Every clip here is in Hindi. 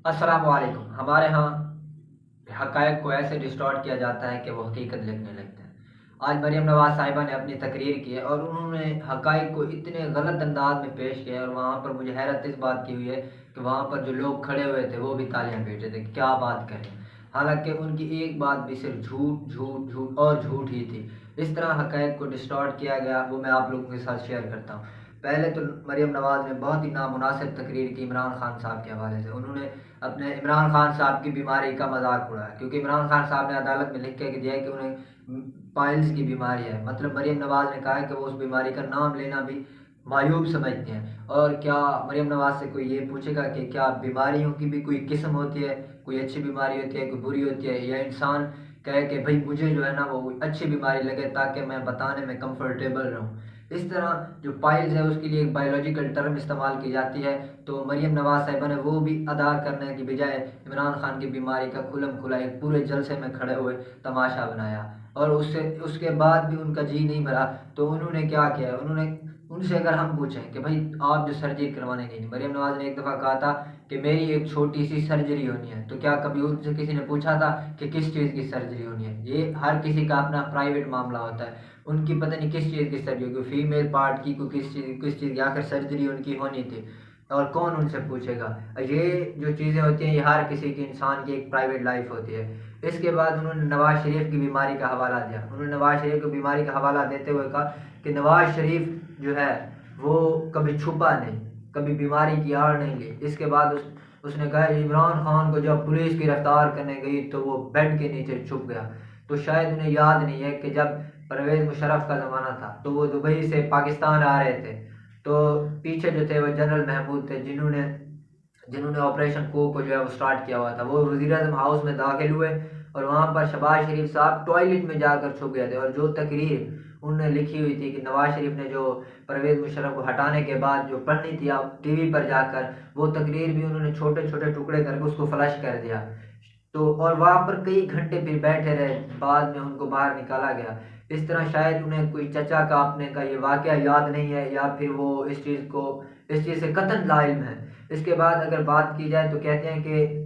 अस्सलाम वालेकुम। हमारे यहाँ हक़ाइक़ को ऐसे डिस्टॉर्ट किया जाता है कि वो हकीकत लगने लगते हैं। आज मरीम नवाज़ साहिबा ने अपनी तकरीर की है और उन्होंने हक़ाइक़ को इतने गलत अंदाज में पेश किया है और वहाँ पर मुझे हैरत इस बात की हुई है कि वहाँ पर जो लोग खड़े हुए थे वो भी तालियां पीट रहे थे। क्या बात करें, हालांकि उनकी एक बात भी सिर्फ झूठ झूठ झूठ और झूठ ही थी। इस तरह हक़ाइक़ को डिस्टॉर्ट किया गया, वो मैं आप लोगों के साथ शेयर करता हूँ। पहले तो मरीम नवाज़ ने बहुत ही नामुनासिब तकरीर की इमरान खान साहब के हवाले से। उन्होंने अपने इमरान खान साहब की बीमारी का मजाक उड़ाया, क्योंकि इमरान खान साहब ने अदालत में लिख के दिया है कि उन्हें पाइल्स की बीमारी है। मतलब मरीम नवाज़ ने कहा है कि वो उस बीमारी का नाम लेना भी मायूब समझते हैं। और क्या मरीम नवाज़ से कोई ये पूछेगा कि क्या बीमारियों की भी कोई किस्म होती है, कोई अच्छी बीमारी होती है, कोई बुरी होती है, या इंसान कहे कि भाई मुझे जो है ना वो अच्छी बीमारी लगे ताकि मैं बताने में कंफर्टेबल रहूं। इस तरह जो पाइल्स है उसके लिए एक बायोलॉजिकल टर्म इस्तेमाल की जाती है। तो मरीम नवाज साहिबा ने वो भी अदा करने की बजाय इमरान खान की बीमारी का खुलम खुला एक पूरे जलसे में खड़े हुए तमाशा बनाया, और उससे उसके बाद भी उनका जी नहीं भरा। तो उन्होंने क्या किया, उन्होंने उनसे अगर हम पूछें कि भाई आप जो सर्जरी करवाने गई, मरीम नवाज ने एक दफ़ा कहा था कि मेरी एक छोटी सी सर्जरी होनी है। तो क्या कभी उनसे किसी ने पूछा था कि किस चीज़ की सर्जरी होनी है? ये हर किसी का अपना प्राइवेट मामला होता है। उनकी पता नहीं किस चीज़ की सर्जरी, कोई फीमेल पार्ट की, कोई किस चीज़ की आखिर सर्जरी उनकी होनी थी, और कौन उनसे पूछेगा? ये जो चीज़ें होती हैं ये हर किसी की, इंसान की एक प्राइवेट लाइफ होती है। इसके बाद उन्होंने नवाज शरीफ की बीमारी का हवाला दिया। उन्होंने नवाज शरीफ की बीमारी का हवाला देते हुए कहा कि नवाज शरीफ जो है वो कभी छुपा नहीं, कभी बीमारी की आड़ नहीं ली। इसके बाद उसने कहा इमरान खान को जब पुलिस गिरफ्तार करने गई तो वो बेड के नीचे छुप गया। तो शायद उन्हें याद नहीं है कि जब परवेज़ मुशर्रफ का ज़माना था तो वो दुबई से पाकिस्तान आ रहे थे, तो पीछे जो थे वो जनरल महमूद थे, जिन्होंने जिन्होंने ऑपरेशन को जो है वो स्टार्ट किया हुआ था। वो वज़ीर-ए-आज़म हाउस में दाखिल हुए और वहाँ पर शहबाज शरीफ साहब टॉयलेट में जाकर छुप गए थे। और जो तकरीर उन्होंने लिखी हुई थी कि नवाज शरीफ ने जो परवेज़ मुशर्रफ को हटाने के बाद जो पढ़नी थी आप टीवी पर जाकर, वो तकरीर भी उन्होंने छोटे छोटे टुकड़े करके उसको फ्लश कर दिया। तो और वहाँ पर कई घंटे फिर बैठे रहे, बाद में उनको बाहर निकाला गया। इस तरह शायद उन्हें कोई चचा का अपने का ये वाक़या याद नहीं है, या फिर वो इस चीज़ से कतई लाइल्म है। इसके बाद अगर बात की जाए तो कहते हैं कि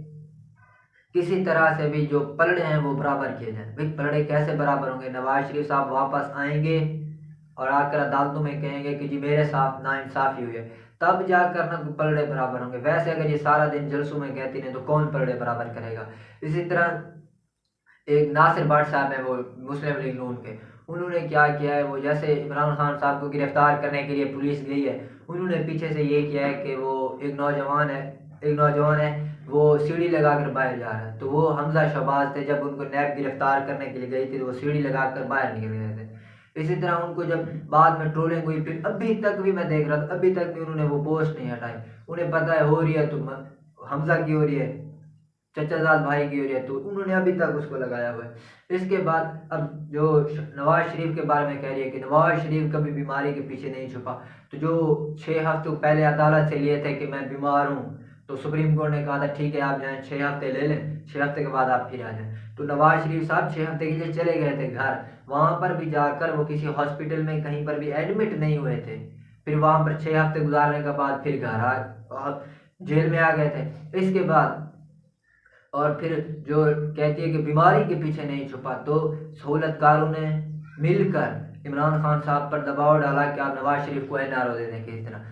किसी तरह से भी जो पलड़े हैं वो बराबर किए जाएँ। भाई पलड़े कैसे बराबर होंगे? नवाज शरीफ साहब वापस आएंगे और आकर अदालतों में कहेंगे कि जी मेरे साथ नाइंसाफ़ी हुई है, तब जाकर ना पलड़े बराबर होंगे। वैसे अगर ये सारा दिन जलसों में कहती नहीं तो कौन पलड़े बराबर करेगा? इसी तरह एक नासिर भाट साहब हैं, वो मुस्लिम लीग नून के, उन्होंने क्या किया है, वो जैसे इमरान खान साहब को गिरफ्तार करने के लिए पुलिस गई है, उन्होंने पीछे से ये किया है कि वो एक नौजवान है, वो सीढ़ी लगाकर बाहर जा रहा है। तो वो हमजा शहबाज थे, जब उनको नैब गिरफ्तार करने के लिए गई थी तो वो सीढ़ी लगाकर बाहर निकल गए थे। इसी तरह उनको जब बाद में ट्रोलिंग हुई, फिर अभी तक भी मैं देख रहा था, अभी तक भी उन्होंने वो पोस्ट नहीं हटाई। उन्हें पता है हो रही है तो हमजा की हो रही है, चचाजाद भाई की हो रही है, तो उन्होंने अभी तक उसको लगाया हुआ है। इसके बाद अब जो नवाज शरीफ के बारे में कह रही है कि नवाज शरीफ कभी बीमारी के पीछे नहीं छुपा। तो जो 6 हफ्ते पहले अदालत से लिए थे कि मैं बीमार हूँ, तो सुप्रीम कोर्ट ने कहा था ठीक है आप जाएँ 6 हफ्ते ले लें, 6 हफ्ते के बाद आप फिर आ जाएँ। तो नवाज शरीफ साहब 6 हफ्ते के लिए चले गए थे घर, वहाँ पर भी जाकर वो किसी हॉस्पिटल में कहीं पर भी एडमिट नहीं हुए थे। फिर वहाँ पर 6 हफ्ते गुजारने के बाद फिर घर आ जेल में आ गए थे। इसके बाद और फिर जो कहती है कि बीमारी के पीछे नहीं छुपा, तो सहूलतकारों ने मिलकर इमरान खान साहब पर दबाव डाला कि आप नवाज शरीफ को एनआरओ दे दें। किसी तरह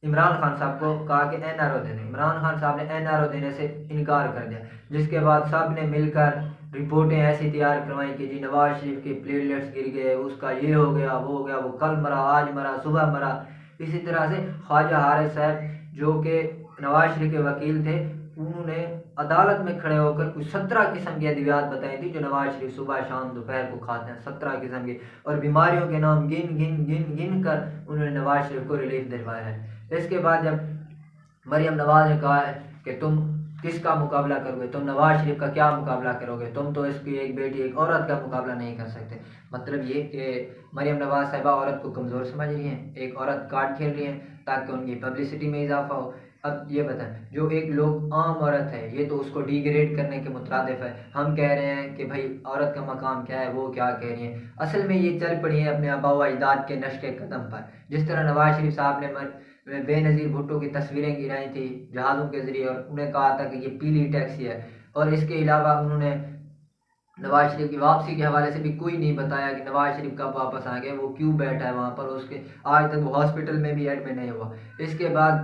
इमरान खान साहब को कहा कि एनआरओ दे दें, इमरान खान साहब ने एनआरओ देने से इनकार कर दिया, जिसके बाद सब ने मिलकर रिपोर्टें ऐसी तैयार करवाई कि जी नवाज शरीफ के प्लेटलेट्स गिर गए, उसका ये हो गया वो हो गया, वो कल मरा, आज मरा, सुबह मरा। इसी तरह से ख्वाजा हारिस साहब जो कि नवाज शरीफ के वकील थे, उन्होंने अदालत में खड़े होकर कुछ 17 किस्म की अद्वियात बताई थी जो नवाज शरीफ सुबह शाम दोपहर को खाते हैं, 17 किस्म की, और बीमारियों के नाम गिन गिन गिन गिन कर उन्होंने नवाज शरीफ को रिलीफ दिलवाया है। इसके बाद जब मरियम नवाज ने कहा है कि तुम किसका मुकाबला करोगे, तुम नवाज शरीफ का क्या मुकाबला करोगे, तुम तो इसकी एक बेटी एक औरत का मुकाबला नहीं कर सकते। मतलब ये कि मरियम नवाज साहिबा औरत को कमज़ोर समझ रही हैं, एक औरत कार्ड खेल रही हैं ताकि उनकी पब्लिसिटी में इजाफा हो। अब ये बताएं, जो एक लोग आम औरत है ये तो उसको डिग्रेड करने के मुतरादिफ है। हम कह रहे हैं कि भाई औरत का मकाम क्या है, वो क्या कह रही है। असल में ये चल पड़ी है अपने आबा व अजदाद के नक्श के कदम पर। जिस तरह नवाज शरीफ साहब ने बेनज़ीर भुट्टो की तस्वीरें गिराई थी जहाज़ों के ज़रिए और उन्हें कहा था कि ये पीली टैक्सी है। और इसके अलावा उन्होंने नवाज शरीफ की वापसी के हवाले से भी कोई नहीं बताया कि नवाज शरीफ कब वापस आ गए, वो क्यों बैठा है वहाँ पर, उसके आज तक वो हॉस्पिटल में भी एडमिट नहीं हुआ। इसके बाद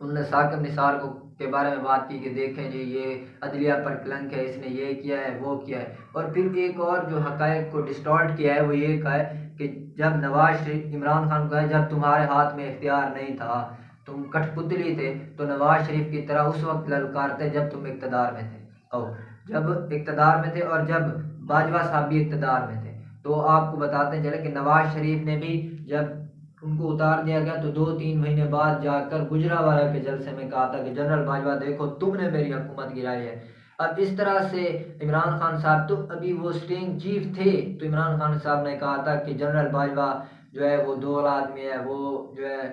उन्होंने साकिब निसार को के बारे में बात की कि देखें जी ये अदलिया पर कलंक है, इसने ये किया है वो किया है। और फिर एक और जो हकायक को डिस्टॉर्ट किया है वो ये कहा है कि जब नवाज शरीफ इमरान खान को है जब तुम्हारे हाथ में इख्तियार नहीं था, तुम कठपुतली थे, तो नवाज शरीफ की तरह उस वक्त ललकारते जब तुम इक़्तिदार में थे, और जब इक़्तिदार में थे और जब बाजवा साहब भी इक़्तिदार में थे। तो आपको बताते चले कि नवाज शरीफ ने भी जब उनको उतार दिया गया तो 2-3 महीने बाद जाकर गुजरावाला के जलसे में कहा था कि जनरल बाजवा देखो तुमने मेरी हुकूमत गिराई है। अब इस तरह से इमरान खान साहब तो अभी वो स्टिंग चीफ थे, तो इमरान खान साहब ने कहा था कि जनरल बाजवा जो है वो दो आदमी है, वो जो है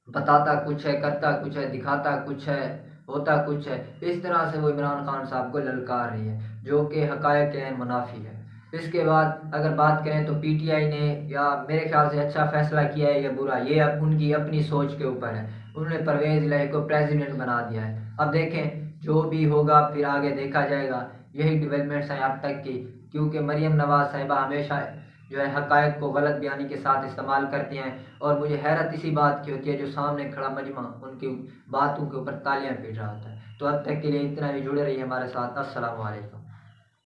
बताता कुछ है, करता कुछ है, दिखाता कुछ है, होता कुछ है। इस तरह से वो इमरान खान साहब को ललकार रही है जो कि हकायक के मुनाफी है। इसके बाद अगर बात करें तो पीटीआई ने या मेरे ख्याल से अच्छा फैसला किया है या बुरा, ये अब उनकी अपनी सोच के ऊपर है। उन्होंने परवेज़ इलाही को प्रेसिडेंट बना दिया है। अब देखें जो भी होगा फिर आगे देखा जाएगा। यही डेवलपमेंट्स हैं अब तक की, क्योंकि मरीम नवाज साहिबा हमेशा जो है हकायक को गलत बयानी के साथ इस्तेमाल करती हैं। और मुझे हैरत इसी बात की होती है जो सामने खड़ा मजमा उनकी बातों के ऊपर तालियां पीट रहा होता है। तो अब तक के लिए इतना ही, जुड़े रहिए हमारे साथ। अस्सलाम वालेकुम।